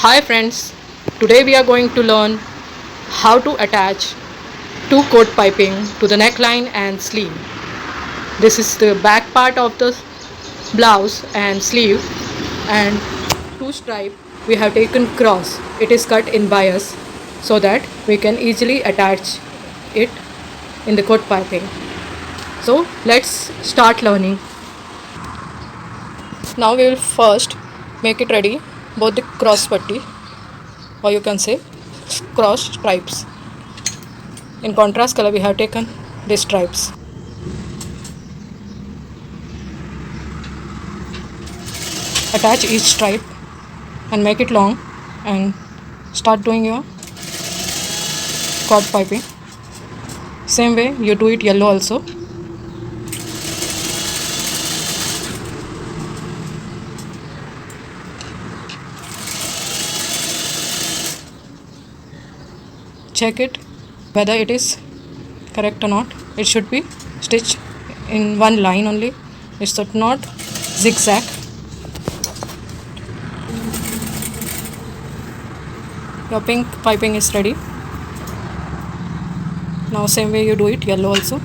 Hi friends, today we are going to learn how to attach two coat piping to the neckline and sleeve. This is the back part of the blouse and sleeve, and two stripe we have taken cross. It is cut in bias so that we can easily attach it in the coat piping. So let's start learning. Now we will first make it ready both the cross putty, or you can say cross stripes. In contrast color we have taken these stripes. Attach each stripe and make it long and start doing your cord piping. Same way you do it yellow also. Check it whether it is correct or not. It should be stitched in one line only. It should not zigzag. Your pink piping is ready. Now same way you do it yellow also.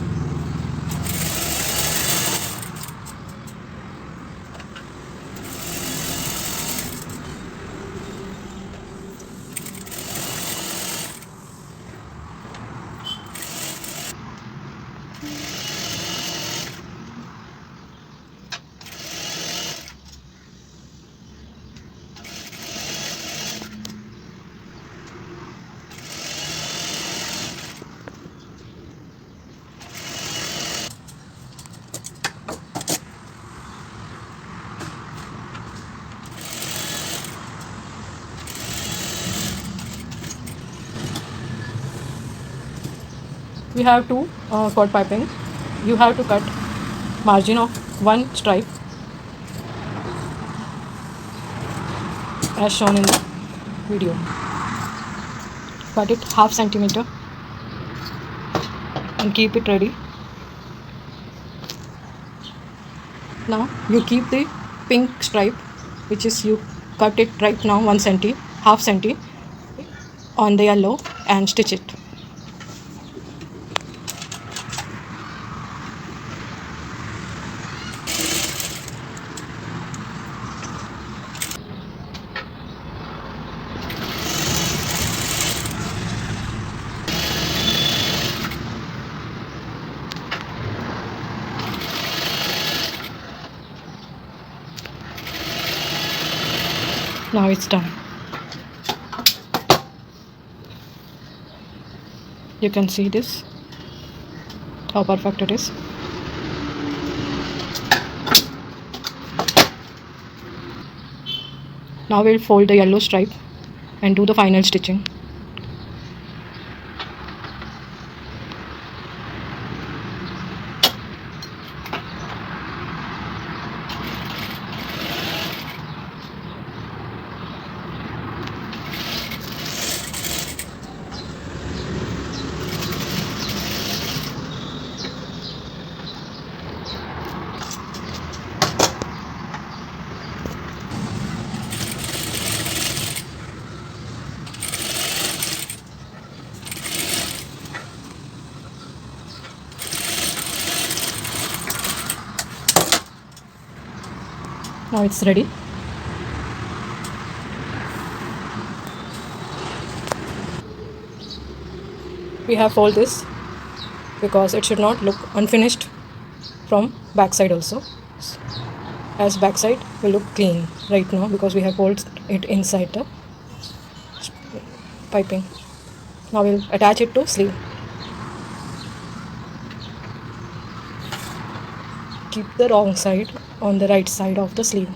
We have two cord piping. You have to cut margin of one stripe as shown in the video. Cut it half centimeter and keep it ready. Now you keep the pink stripe, which is you cut it right now 1 centi, half centi on the yellow and stitch it. Now it's done. You can see this, how perfect it is. Now we'll fold the yellow stripe and do the final stitching. Now it's ready. We have fold this because it should not look unfinished from backside also, as backside will look clean right now because we have folded it inside the piping. Now we'll attach it to sleeve. Keep the wrong side on the right side of the sleeve.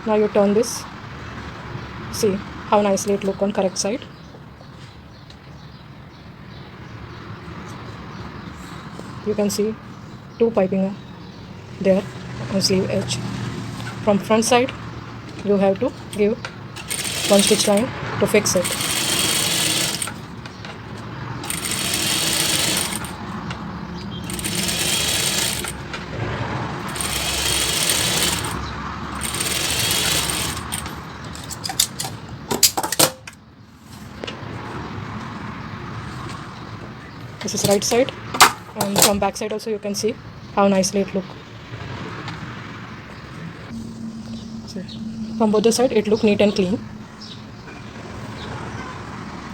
Now you turn this. See how nicely it look on correct side. You can see two piping there on sleeve edge. From front side you have to give one stitch line to fix it. This is right side, and from back side also you can see how nicely it look. So from both the side it look neat and clean.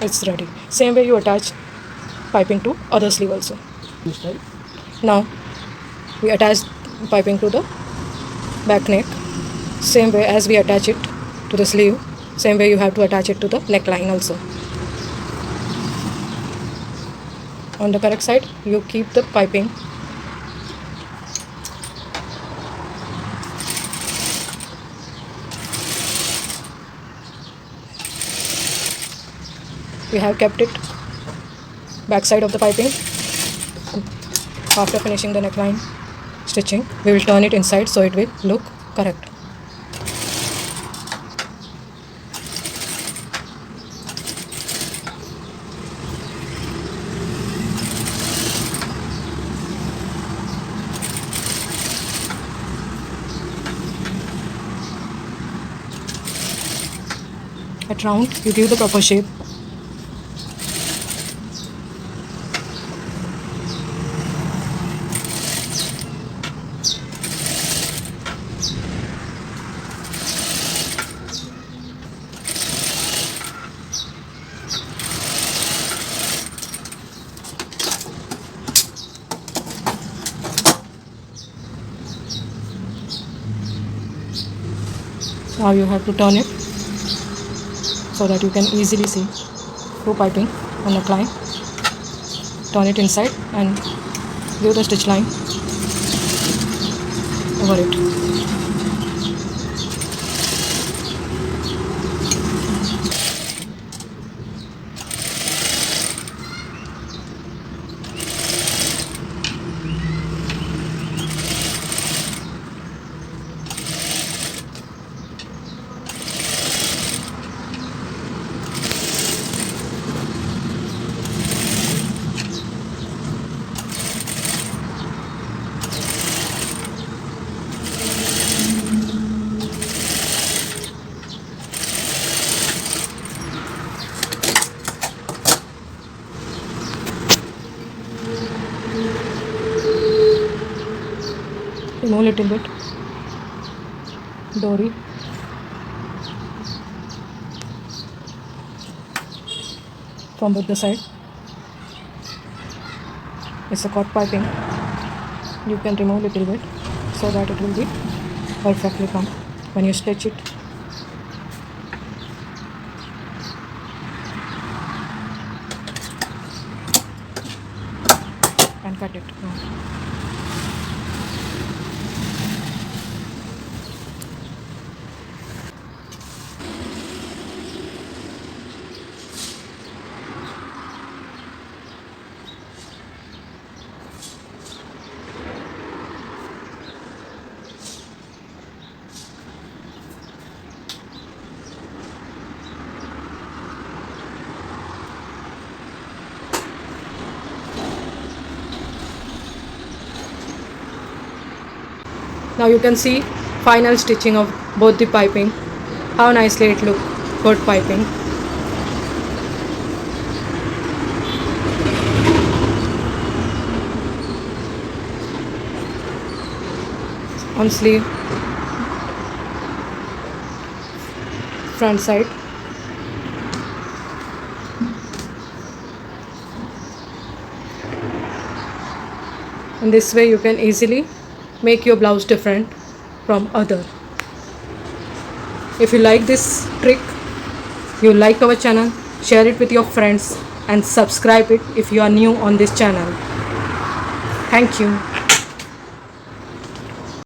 It's ready. Same way you attach piping to other sleeve also. Now we attach piping to the back neck. Same way as we attach it to the sleeve, same way you have to attach it to the neckline also. On the correct side you keep the piping. We have kept it back side of the piping. After finishing the neckline stitching, we will turn it inside so it will look correct. At round, you give the proper shape. Now you have to turn it so that you can easily see through piping on the neckline. Turn it inside and give the stitch line over it. Remove little bit Dori. From both the side. It's a cut piping. You can remove little bit so that it will be perfectly come when you stitch it. And cut it. Now you can see final stitching of both the piping. How nicely it look. Good piping. On sleeve, front side. In this way you can easily make your blouse different from other. If you like this trick, you like our channel, share it with your friends and subscribe it if you are new on this channel. Thank you.